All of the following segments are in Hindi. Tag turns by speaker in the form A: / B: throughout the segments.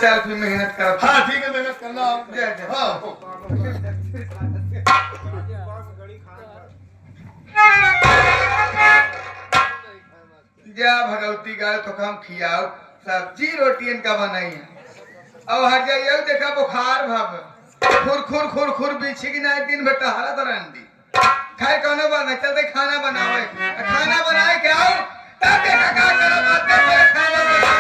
A: चल फिर मेहनत कर।
B: हाँ ठीक है, मेहनत करना आप।
A: जय जय।
B: हाँ
A: जा भगवती गाय तो हम खियाओ, सब्जी रोटी इनका बनाई है। अब हर जाइए देखा बुखार भाव खुर खुर खुर खुर बीछी की ना दिन भर टहरा तो रंदी खाए कौन बना चलते खाना बनावे, खाना बनाए के आओ तब देखा का करो बात कर खाना बनाए।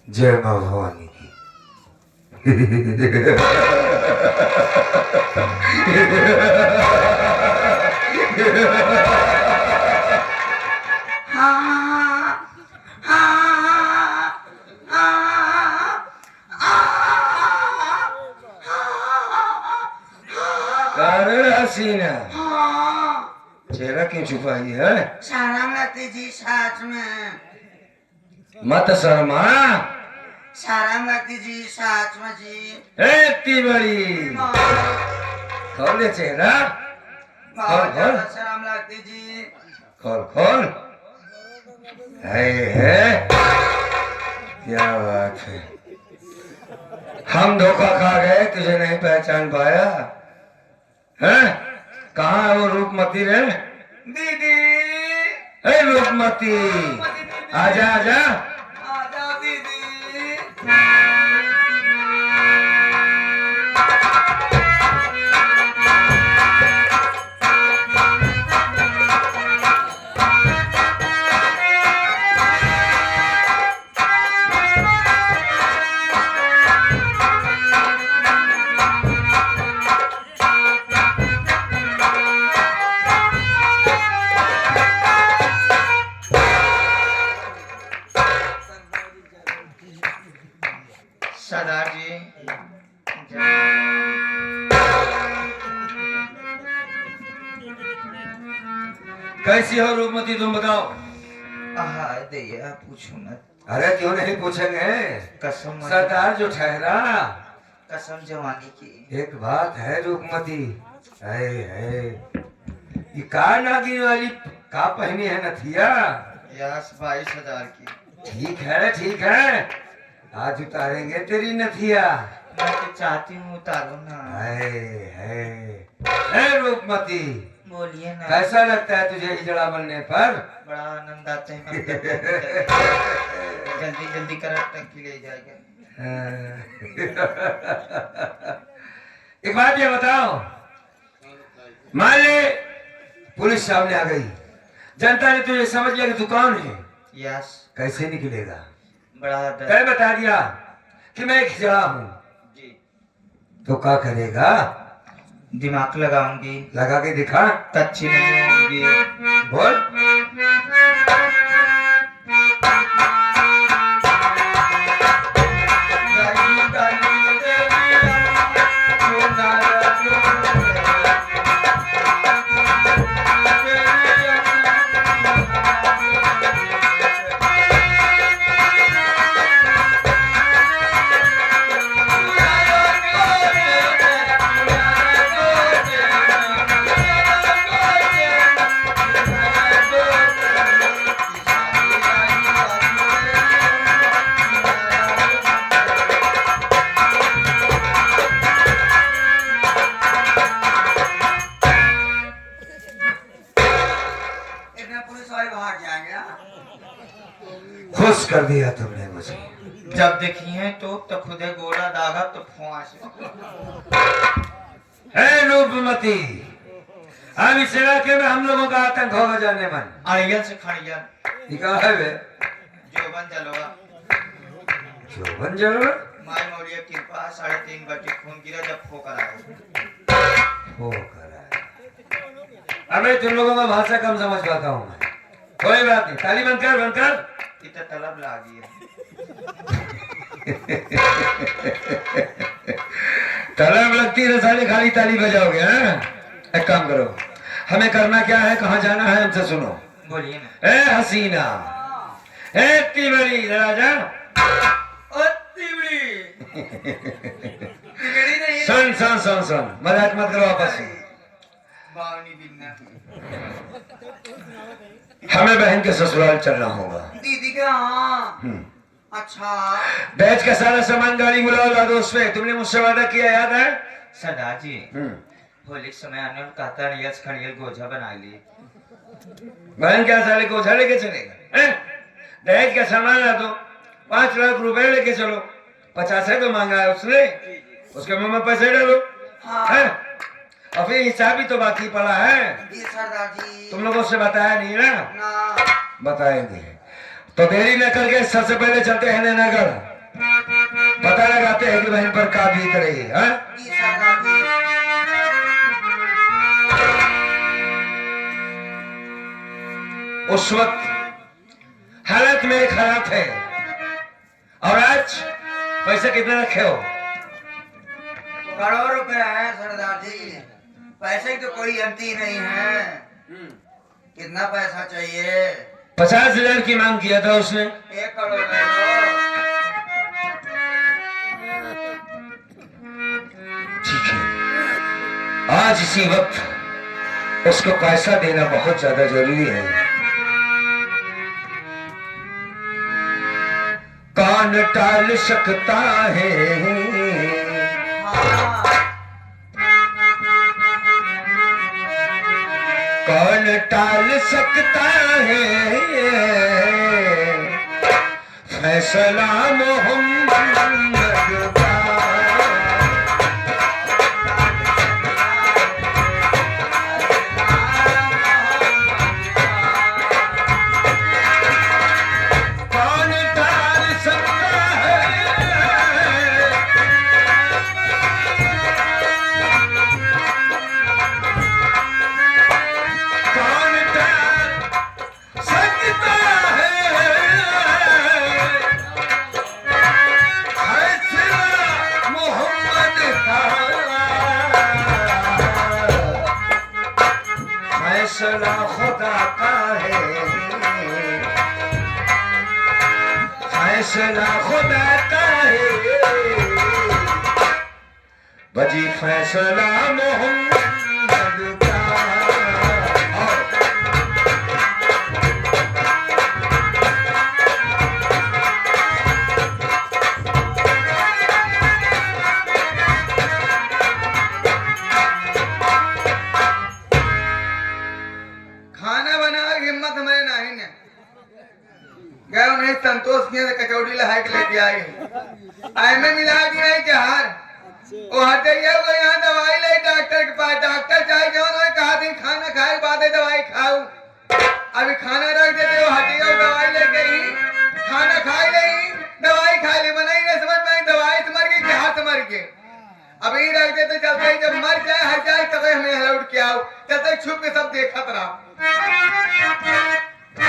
C: जय माँ भवानी की। अरे हसीना, चेहरा क्यों छुपाई है?
A: शर्म लगती जी साथ में,
C: मत शर्मा।
A: शर्म लगती जी साथ में जी।
C: इतनी बड़ी खोल दे चेहरा,
A: बहुत ज्यादा शर्म लगती जी।
C: खोल खोल। है क्या बात है, हम धोखा खा गए, तुझे नहीं पहचान पाया है? कहाँ है वो रूपमती रे?
A: दीदी,
C: ए रूपमती, आजा आजा।
A: आ जाओ दीदी। सरदार जी,
C: कैसी हो रूपमती, तुम बताओ।
A: दैया पूछो मत।
C: अरे क्यों नहीं पूछेंगे,
A: कसम
C: सरदार जो ठहरा।
A: कसम जवानी की।
C: एक बात है रूपमती, है ये का नागिन वाली का पहनी है नथिया?
A: यस 22,000 की।
C: ठीक है, आज उतारेंगे तेरी नथिया।
A: मैं तो चाहती हूँ उतारो ना।
C: है रूपमती,
A: बोलिए ना।
C: कैसा लगता है तुझे हिजड़ा बनने पर?
A: बड़ा आनंद आता है। जल्दी जल्दी कर टंकी ले जाएगा।
C: एक बात ये बताओ, मान ले पुलिस सामने आ गई, जनता ने तुझे समझ लिया कि तू कौन है,
A: यस।
C: कैसे निकलेगा?
A: बड़ा
C: तय बता दिया कि मैं एक हिजड़ा हूँ,
A: जी।
C: तो क्या करेगा?
A: दिमाग लगाऊंगी।
C: लगा के दिखा।
A: कच्ची नहीं होंगी।
C: बोल। खुश कर दिया तुमने मुझे।
A: जब देखी है तो खुदे गोरा दागा तो फुआ से
C: अनुमति। अब इस इलाके में हम लोगों का आतंक होगा जाने मन।
A: अड़ियल से खड़ियल
C: ये कहा है बे?
A: जोबन जलवा
C: जोबन जलवा?
A: माय मौर्य कृपा 3.5 बटे खून गिरा जब फोकर आया।
C: हो करा। अबे तुम लोगों का भाषा कम समझ पाता हूँ मैं। कोई बात नहीं, ताली बंद कर।
A: इतना तलब लागी है।
C: तलब लगती है साले, खाली ताली बजाओगे? हाँ, एक काम करो, हमें करना क्या है, कहाँ जाना है हमसे सुनो।
A: बोलिए ना।
C: ए हसीना, ए तिमड़ी, राजा सुन सुन सुन सुन, मजाक मत करो आपस में।
A: बावनी बिन्ना
C: हमें बहन के ससुराल चलना होगा।
A: दीदी के हाँ। अच्छा
C: दहेज का सारा सामान गाड़ी बुलाओ ला दो उसमें, तुमने मुझसे वादा किया याद है?
A: सरदार जी होली के समय आने और कहता रियाज खड़ियल गोझा बना ली।
C: बहन क्या साले गोझा लेके चलेगा? हैं? दहेज का सामान ला दो, 5 लाख रुपए लेके चलो। 50 है तो मांगा है उसने, उसके मुंह में पैसे डालो। हाँ। और फिर हिसाब भी तो बाकी पड़ा है।
A: सरदार जी
C: तुम लोगों से बताया नहीं ना?
A: ना।
C: बताएंगे तो देरी न करके सबसे पहले चलते हैं नगर, पता लगाते हैं कि बहन पर का बीत रही है। उस वक्त हालत में एक हालत है, और आज पैसे कितने रखे हो?
A: करोड़ रुपए है सरदार जी, पैसे की तो कोई अंती नहीं है। कितना पैसा चाहिए?
C: 50,000 की मांग किया था उसने।
A: 1 करोड़ ले लो।
C: ठीक है, आज इसी वक्त उसको पैसा देना बहुत ज्यादा जरूरी है। कौन टाल सकता है? कौन टाल सकता है फैसला मोहम्मद का? कौन टाल सकता है? कौन टाल सकता है फैसला मोहम्मद का? फैसला खुदा का है, फैसला खुदा का है, बजी फैसला मोहम्मद का।
A: खाना बना हिम्मत हमारे नहीं ने गए, उन्हें संतोष किया तो कचौड़ी लहा के लेके आए। आए में मिला दी नहीं जहर, वो हटे ये वो यहाँ दवाई ले डॉक्टर के पास। डॉक्टर चाहे जो उन्होंने कहा दिन खाना खाए के बाद दवाई खाओ। अभी खाना रख देते, वो हटे और दवाई लेके ही खाना खाए नहीं, दवाई खा ले। मना ही नहीं समझ में दवाई से मर गई कि हाथ से मर गए। अभी रख देते चलते ही जब मर जाए हट जाए तब हमें लौट के आओ, चलते छुप के सब देखत रहा।